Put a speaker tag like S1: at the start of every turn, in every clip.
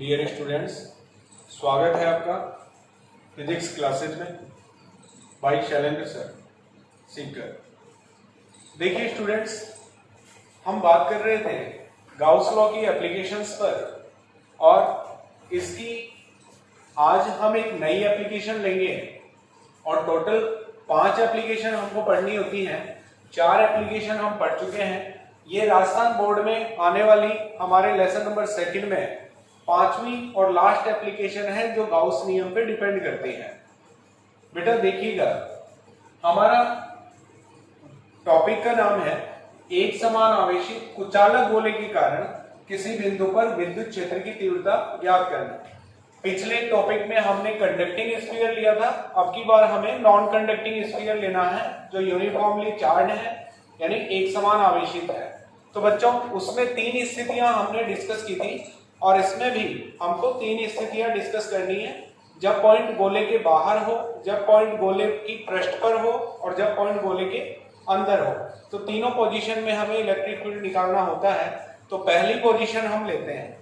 S1: Dear students, स्वागत है आपका फिजिक्स क्लासेज में बाय शैलेंद्र सर सीकर। देखिए स्टूडेंट्स, हम बात कर रहे थे गाउस लॉ की एप्लीकेशंस पर और इसकी आज हम एक नई एप्लीकेशन लेंगे और टोटल 5 एप्लीकेशन हमको पढ़नी होती हैं। 4 एप्लीकेशन हम पढ़ चुके हैं। ये राजस्थान बोर्ड में आने वाली हमारे लेसन नंबर 2 में 5वीं और लास्ट एप्लीकेशन है जो गाउस नियम पे डिपेंड करती है। बेटा देखिएगा, हमारा टॉपिक का नाम है एक समान आवेशित कुचालक गोले के कारण किसी बिंदु पर विद्युत क्षेत्र की तीव्रता ज्ञात करना। पिछले टॉपिक में हमने कंडक्टिंग स्फीयर लिया था, अब की बार हमें नॉन कंडक्टिंग स्फीयर लेना है जो यूनिफॉर्मली चार्ज है, यानी एक समान आवेशित है। तो बच्चों, उसमें 3 स्थितियां हमने डिस्कस की थी और इसमें भी हमको 3 स्थितियां डिस्कस करनी है। जब पॉइंट गोले के बाहर हो, जब पॉइंट गोले की पृष्ठ पर हो और जब पॉइंट गोले के अंदर हो। तो तीनों पोजीशन में हमें इलेक्ट्रिक फील्ड निकालना होता है। तो पहली पोजीशन हम लेते हैं।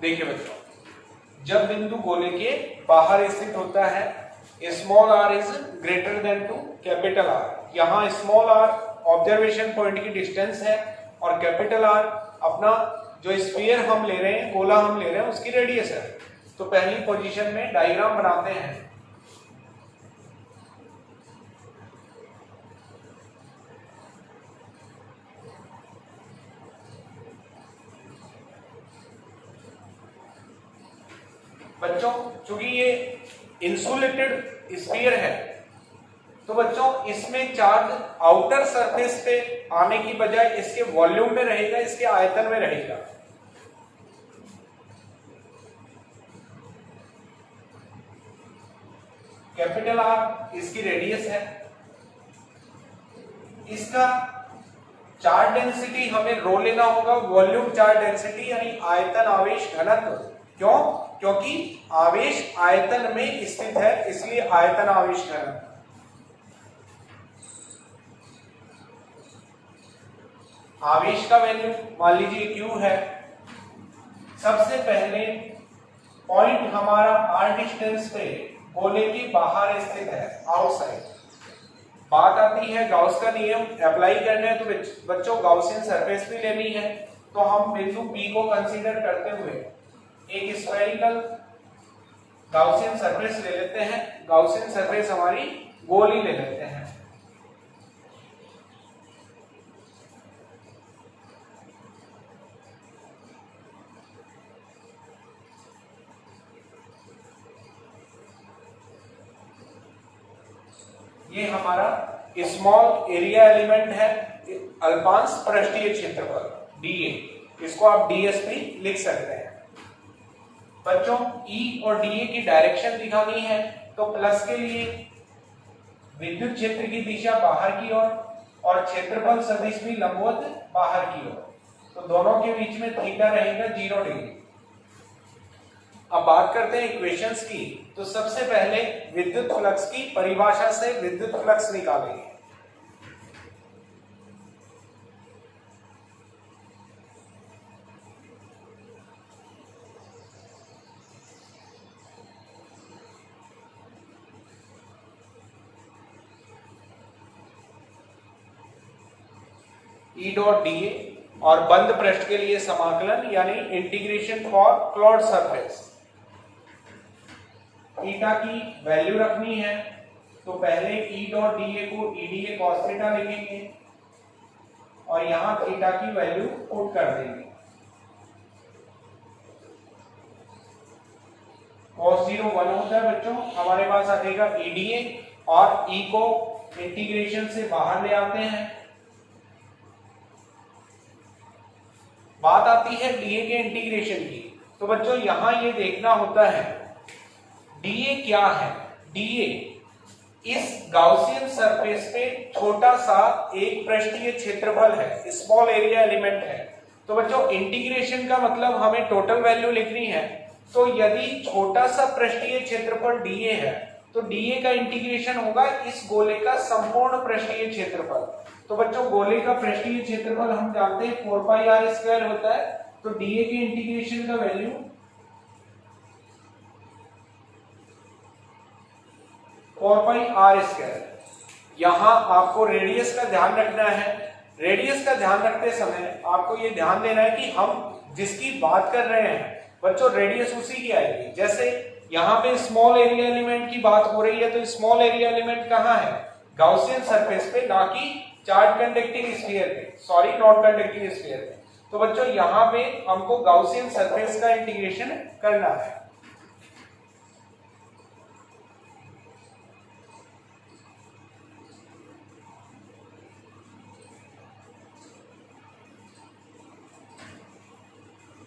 S1: देखिए बच्चों, जब बिंदु गोले के बाहर स्थित होता है small r is greater than to capital R। यहाँ स्मॉल r ऑब्जर्वेशन पॉइंट की डिस्टेंस है और कैपिटल R अपना जो स्फीयर हम ले रहे हैं, गोला हम ले रहे हैं, उसकी रेडियस है। तो पहली पोजीशन में डायग्राम बनाते हैं। बच्चों, चूंकि ये इंसुलेटेड स्फीयर है तो बच्चों इसमें चार्ज आउटर सरफेस पे आने की बजाय इसके वॉल्यूम में रहेगा, इसके आयतन में रहेगा। कैपिटल R इसकी रेडियस है। इसका चार्ज डेंसिटी हमें रो लेना होगा, वॉल्यूम चार्ज डेंसिटी यानी आयतन आवेश घनत्व। क्यों? क्योंकि आवेश आयतन में स्थित है, इसलिए आयतन आवेश घनत्व। आवेश का वैल्यू मान लीजिए Q है। सबसे पहले पॉइंट हमारा r डिस्टेंस पे गोले के बाहर स्थित है, आउटसाइड। बात आती है गाउस का नियम अप्लाई करना है तो बच्चों गाउसियन सरफेस भी लेनी है। तो हम बिंदु P को कंसीडर करते हुए एक स्फेरिकल गाउसियन सरफेस ले लेते हैं। गाउसियन सरफेस हमारी गोल ही ले लेते हैं। ये हमारा स्मॉल एरिया एलिमेंट है, अल्पांश पृष्ठीय क्षेत्रफल dA। इसको आप ds भी लिख सकते हैं। बच्चों, E और dA की डायरेक्शन दिखानी है तो प्लस के लिए विद्युत क्षेत्र की दिशा बाहर की ओर और क्षेत्रफल सदिश भी लंबवत बाहर की ओर। तो दोनों के बीच में थीटा रहेगा 0 डिग्री। अब बात करते हैं इक्वेशंस की। तो सबसे पहले विद्युत फ्लक्स की परिभाषा से विद्युत फ्लक्स निकालेंगे। E डॉट dA और बंद पृष्ठ के लिए समाकलन यानी integration for clot surface. Theta की वैल्यू रखनी है तो पहले E डॉट dA को EDA cos थीटा लिखेंगे और यहां थीटा की वैल्यू पुट कर देंगे। cos 0 1 होता है बच्चों। हमारे पास आ जाएगा EDA और E को इंटीग्रेशन से बाहर ले आते हैं बात आती है डीए के इंटीग्रेशन की। तो बच्चों यहां ये देखना होता है डीए क्या है। डीए इस गाउसियन सरफेस पे छोटा सा एक पृष्ठीय क्षेत्रफल है, स्मॉल एरिया एलिमेंट है। तो बच्चों इंटीग्रेशन का मतलब हमें टोटल वैल्यू लिखनी है। तो यदि छोटा सा पृष्ठीय क्षेत्रफल डीए है तो डीए का इंटीग्रेशन होगा इस गोले का संपूर्ण पृष्ठीय क्षेत्रफल। तो बच्चों गोले का पृष्ठीय क्षेत्रफल हम जानते हैं 4 पाई आर स्क्वायर होता है। तो डीए के इंटीग्रेशन का वैल्यू 4 पाई आर स्क्वायर। यहां आपको रेडियस का ध्यान रखना है। रेडियस का ध्यान रखते समय आपको ये ध्यान देना है कि हम जिसकी बात कर रहे हैं बच्चों रेडियस उसी की आएगी। जैसे यहाँ पे स्मॉल एरिया एलिमेंट की बात हो रही है तो स्मॉल एरिया एलिमेंट कहाँ है, गाउसियन सरफेस पे, ना कि चार्ज कंडक्टिंग स्फीयर पे, सॉरी नॉन कंडक्टिंग स्फीयर पे। तो बच्चों यहाँ पे हमको गाउसियन सरफेस का इंटीग्रेशन करना है।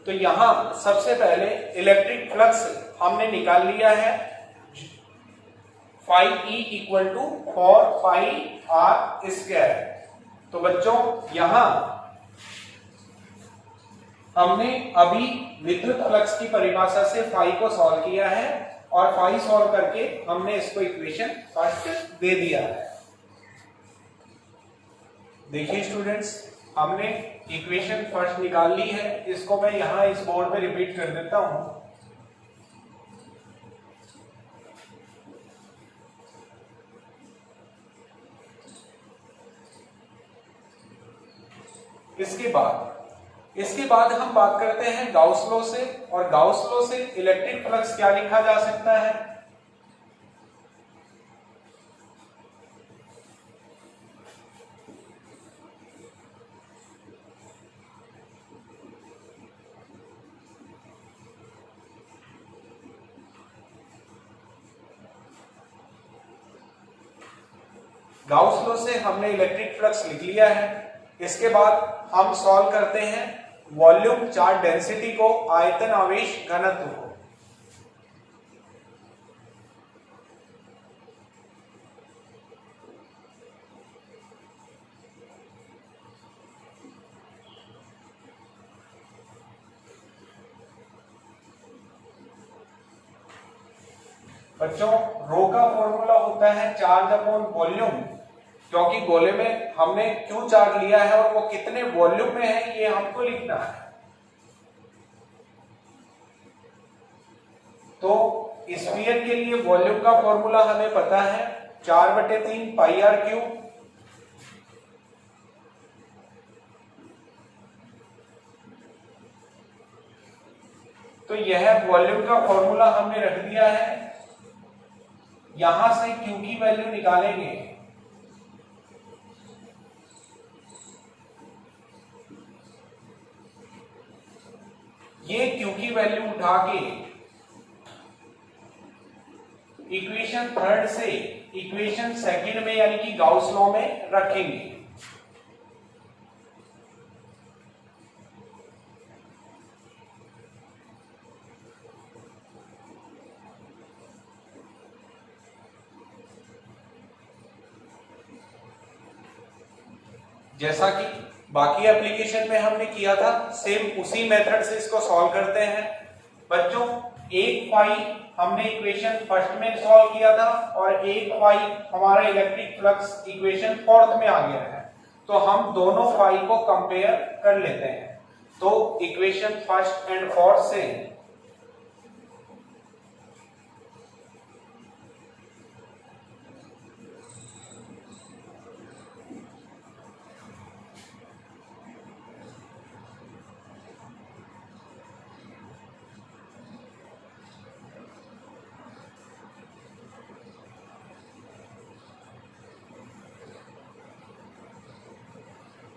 S1: तो यहां सबसे पहले इलेक्ट्रिक फ्लक्स हमने निकाल लिया है, phi E equal to 4 pi R square. तो बच्चों यहां हमने अभी विद्युत फ्लक्स की परिभाषा से फाई को सॉल्व किया है और फाई सॉल्व करके हमने इसको इक्वेशन फर्स्ट दे दिया है। देखिए स्टूडेंट्स, हमने इक्वेशन फर्स्ट निकाल ली है। इसको मैं यहां इस बोर्ड पे रिपीट कर देता हूं। इसके बाद हम बात करते हैं गाउस लॉ से, और गाउस लॉ से इलेक्ट्रिक फ्लक्स क्या लिखा जा सकता है। गाउस लॉ से हमने इलेक्ट्रिक फ्लक्स लिख लिया है। इसके बाद हम सॉल्व करते हैं वॉल्यूम चार्ज डेंसिटी को, आयतन आवेश घनत्व को। बच्चों रो का फॉर्मूला होता है चार्ज अपॉन वॉल्यूम, क्योंकि गोले में हमने क्यू चार्ज लिया है और वो कितने वॉल्यूम में है ये हमको लिखना है। तो स्फीयर के लिए वॉल्यूम का फॉर्मूला हमें पता है 4/3 पाई आर क्यूब। तो यह वॉल्यूम का फॉर्मूला हमने रख दिया है। यहां से क्यू की वैल्यू निकालेंगे। ये क्यू की वैल्यू उठा के इक्वेशन थर्ड से इक्वेशन सेकंड में यानी कि गाउस लॉ में रखेंगे। जैसा कि बाकी एप्लीकेशन में हमने किया था, सेम उसी मेथड से इसको सॉल्व करते हैं। बच्चों 1 पाई हमने इक्वेशन फर्स्ट में सॉल्व किया था और 1 पाई हमारा इलेक्ट्रिक फ्लक्स इक्वेशन फोर्थ में आ गया है। तो हम दोनों पाई को कंपेयर कर लेते हैं। तो इक्वेशन फर्स्ट एंड फोर्थ से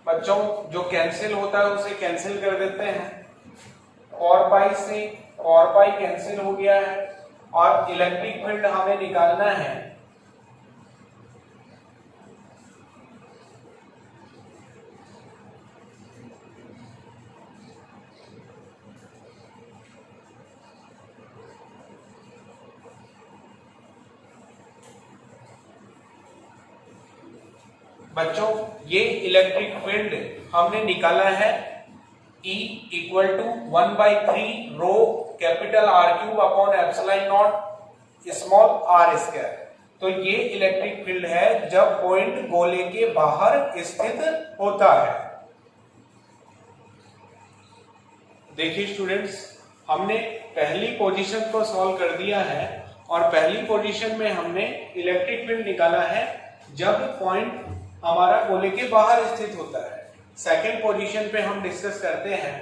S1: बच्चों जो कैंसिल होता है उसे कैंसिल कर देते हैं। और पाई से और पाई कैंसिल हो गया है और इलेक्ट्रिक फील्ड हमें निकालना है। बच्चों ये इलेक्ट्रिक फील्ड हमने निकाला है E equal to 1/3 rho capital R cube upon epsilon not small r square. तो ये इलेक्ट्रिक फील्ड है जब पॉइंट गोले के बाहर स्थित होता है। देखिए स्टूडेंट्स, हमने पहली पोजीशन को सॉल्व कर दिया है और पहली पोजीशन में हमने इलेक्ट्रिक फील्ड निकाला है जब पॉइंट हमारा गोले के बाहर स्थित होता है। सेकंड पोजीशन पे हम डिस्कस करते हैं।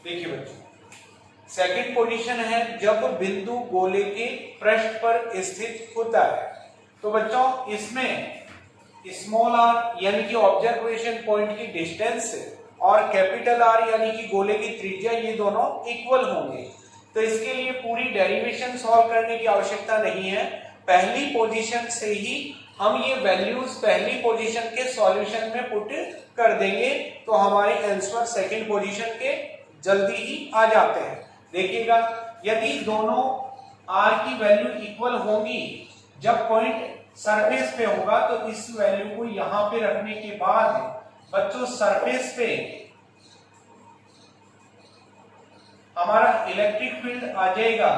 S1: देखिए बच्चों, सेकंड पोजीशन है जब बिंदु गोले के पृष्ठ पर स्थित होता है। तो बच्चों इसमें स्मॉल r यानी कि ऑब्जर्वेशन पॉइंट की डिस्टेंस और कैपिटल R यानी कि गोले की त्रिज्या ये दोनों इक्वल होंगे। तो इसके लिए पूरी डेरिवेशन सॉल्व करने की आवश्यकता नहीं है, पहली पोजीशन से ही हम ये वैल्यूज पहली पोजीशन के सॉल्यूशन में पुट कर देंगे तो हमारे आंसर सेकंड पोजीशन के जल्दी ही आ जाते हैं। देखिएगा, यदि दोनों r की वैल्यू इक्वल होंगी जब पॉइंट सरफेस पे होगा तो इस वैल्यू को यहां पे रखने के बाद बच्चों सरफेस पे हमारा इलेक्ट्रिक फील्ड आ जाएगा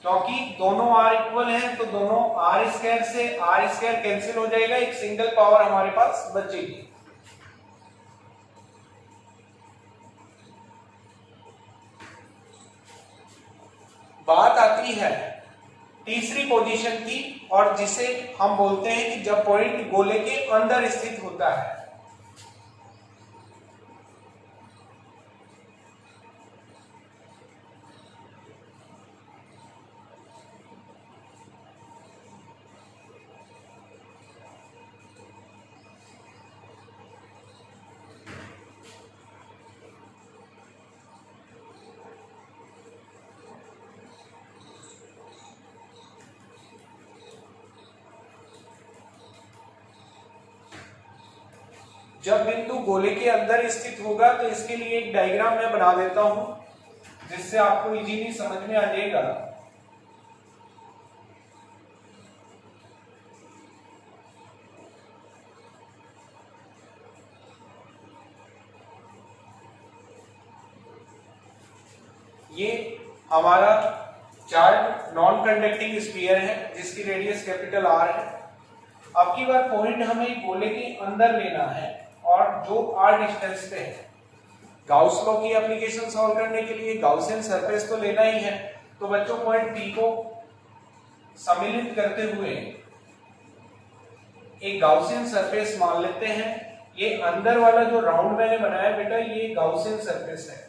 S1: क्योंकि दोनों r इक्वल हैं तो दोनों r स्क्वायर से r स्क्वायर कैंसिल हो जाएगा, एक सिंगल पावर हमारे पास बचेगी। बात आती है तीसरी पोजीशन की और जिसे हम बोलते हैं कि जब पॉइंट गोले के अंदर स्थित होता है। जब बिंदु गोले के अंदर स्थित होगा तो इसके लिए एक डायग्राम मैं बना देता हूं जिससे आपको इजीली समझ में आ जाएगा। ये हमारा चार्ज नॉन कंडक्टिंग स्फीयर है जिसकी रेडियस कैपिटल R है। अब की बार पॉइंट हमें गोले के अंदर लेना है और जो r डिस्टेंस पे है। गाउस लॉ की एप्लीकेशन सॉल्व करने के लिए गाउसियन सरफेस तो लेना ही है। तो बच्चों पॉइंट P को सम्मिलित करते हुए एक गाउसियन सरफेस मान लेते हैं। ये अंदर वाला जो राउंड मैंने बनाया बेटा ये गाउसियन सरफेस है।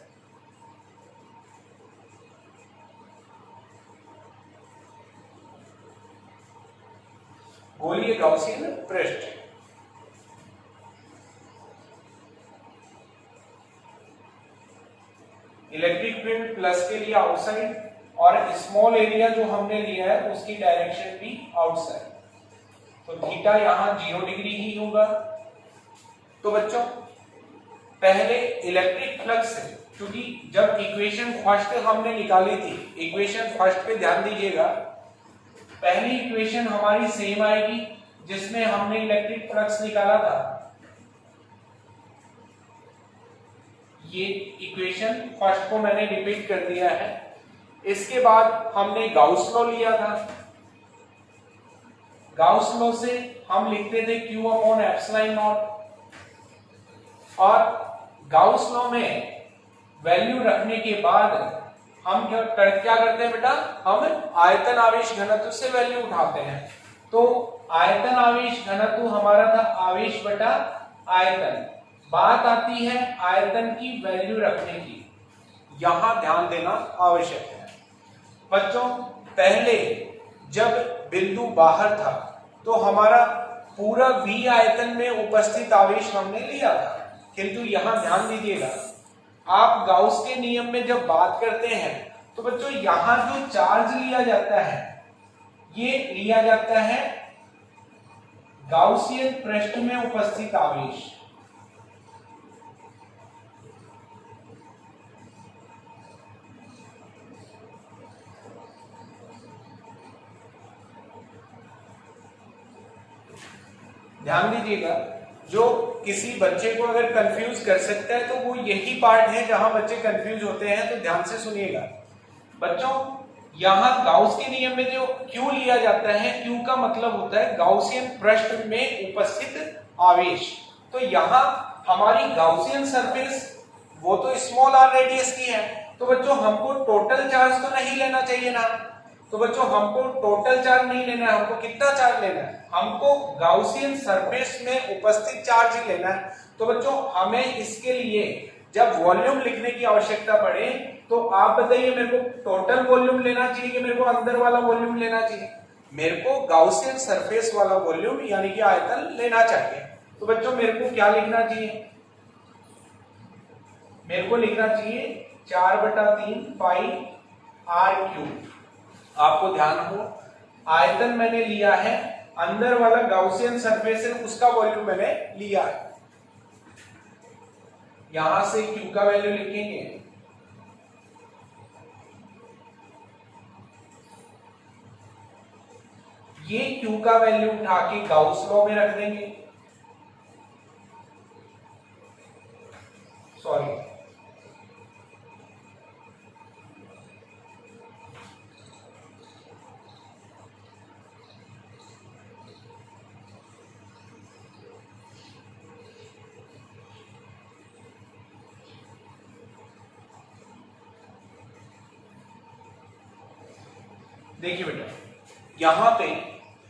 S1: गोलीय गाउसियन पृष्ठ। इलेक्ट्रिक फील्ड प्लस के लिए आउटसाइड और स्मॉल एरिया जो हमने लिया है उसकी डायरेक्शन भी आउटसाइड। तो थीटा यहां 0 डिग्री ही होगा। तो बच्चों पहले इलेक्ट्रिक फ्लक्स क्योंकि जब इक्वेशन फर्स्ट हमने निकाली थी, इक्वेशन फर्स्ट पे ध्यान दीजिएगा, पहली इक्वेशन हमारी सेम आएगी जिसमें हमने इलेक्ट्रिक फ्लक्स निकाला था। ये इक्वेशन फर्स्ट को मैंने रिपीट कर दिया है। इसके बाद हमने गाउस लॉ लिया था। गाउस लॉ से हम लिखते थे Q अपॉन एप्सिलॉन नॉट और गाउस लॉ में वैल्यू रखने के बाद हम क्या करते हैं बेटा, हम आयतन आवेश घनत्व से वैल्यू उठाते हैं। तो आयतन आवेश घनत्व हमारा था आवेश बटा आयतन। बात आती है आयतन की वैल्यू रखने की, यहां ध्यान देना आवश्यक है। बच्चों पहले जब बिंदु बाहर था तो हमारा पूरा V आयतन में उपस्थित आवेश हमने लिया था, किंतु यहां ध्यान दीजिएगा, आप गाउस के नियम में जब बात करते हैं तो बच्चों यहां जो चार्ज लिया जाता है ये लिया जाता है गाउसियन पृष्ठ में उपस्थित आवेश। ध्यान दीजिएगा, जो किसी बच्चे को अगर कंफ्यूज कर सकता है तो वो यही पार्ट है जहां बच्चे कंफ्यूज होते हैं, तो ध्यान से सुनिएगा बच्चों। यहां गाउस के नियम में जो Q लिया जाता है, Q का मतलब होता है गाउसियन पृष्ठ में उपस्थित आवेश। तो यहां हमारी गाउसियन सरफेस वो तो स्मॉल r रेडियस की है, तो बच्चों हमको टोटल चार्ज तो नहीं लेना चाहिए ना। तो बच्चों हमको टोटल चार्ज नहीं लेना है, हमको कितना चार्ज लेना है, हमको गाउसियन सरफेस में उपस्थित चार्ज ही लेना है। तो बच्चों हमें इसके लिए जब वॉल्यूम लिखने की आवश्यकता पड़े तो आप बताइए मेरे को टोटल वॉल्यूम लेना चाहिए कि मेरे को अंदर वाला वॉल्यूम लेना चाहिए? मेरे को गाउसियन सरफेस वाला वॉल्यूम यानी कि आयतन लेना चाहिए। तो बच्चों मेरे को क्या लिखना चाहिए? मेरे को लिखना चाहिए 4/3 पाई r³। आपको ध्यान हो, आयतन मैंने लिया है, अंदर वाला गाउसियन सरफेस है उसका वॉल्यूम मैंने लिया है। यहां से Q का वैल्यू लिखेंगे, ये Q का वैल्यू उठा के गाउस लॉ में रख देंगे। सॉरी, देखिए बेटा, यहां पे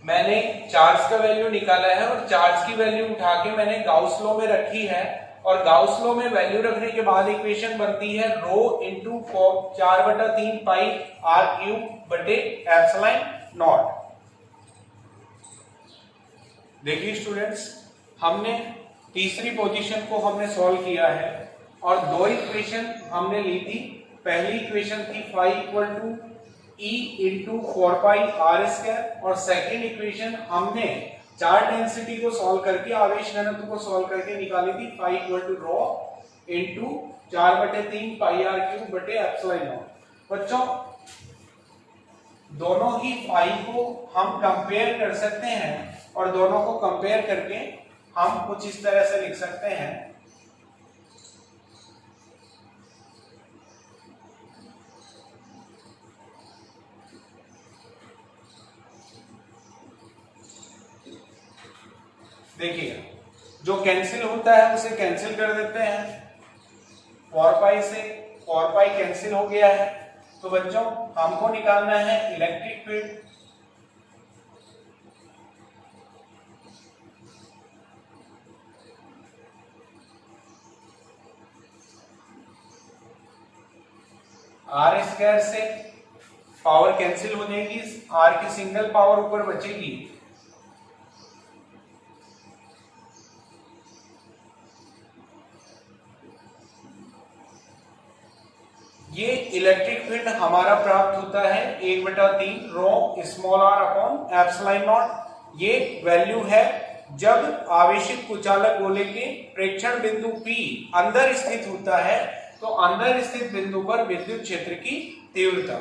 S1: मैंने चार्ज का वैल्यू निकाला है और चार्ज की वैल्यू उठा के मैंने गाउस लॉ में रखी है, और गाउस लॉ में वैल्यू रखने के बाद इक्वेशन बनती है रो इंटू 4/3 पाई r³ बटे एप्सिलॉन नॉट। देखिए स्टूडेंट्स, हमने तीसरी पोजीशन को हमने सॉल्व किया है और दो इक्वेशन हमने ली थी। पहली इक्वेशन थी φ E इंटू 4 पाई r², और सेकेंड इक्वेशन हमने चार्ज डेंसिटी को सॉल्व करके, आवेश घनत्व को सॉल्व करके निकाली थी φ रो इंटू 4/3 पाई r³ बटे एप्सिलॉन नॉट। बच्चों दोनों ही φ को हम कंपेयर कर सकते हैं और दोनों को कंपेयर करके हम कुछ इस तरह से लिख सकते हैं, देखिए जो कैंसिल होता है उसे कैंसिल कर देते हैं, 4 पाई से 4 पाई कैंसिल हो गया है। तो बच्चों हमको निकालना है इलेक्ट्रिक फील्ड। r² से पावर कैंसिल हो जाएगी, r की सिंगल पावर ऊपर बचेगी, ये इलेक्ट्रिक फील्ड हमारा प्राप्त होता है 1/3 rho small r upon epsilon naught. ये वैल्यू है जब आवेशित कुचालक गोले के प्रेक्षण बिंदु P अंदर स्थित होता है, तो अंदर स्थित बिंदु पर विद्युत क्षेत्र की तीव्रता।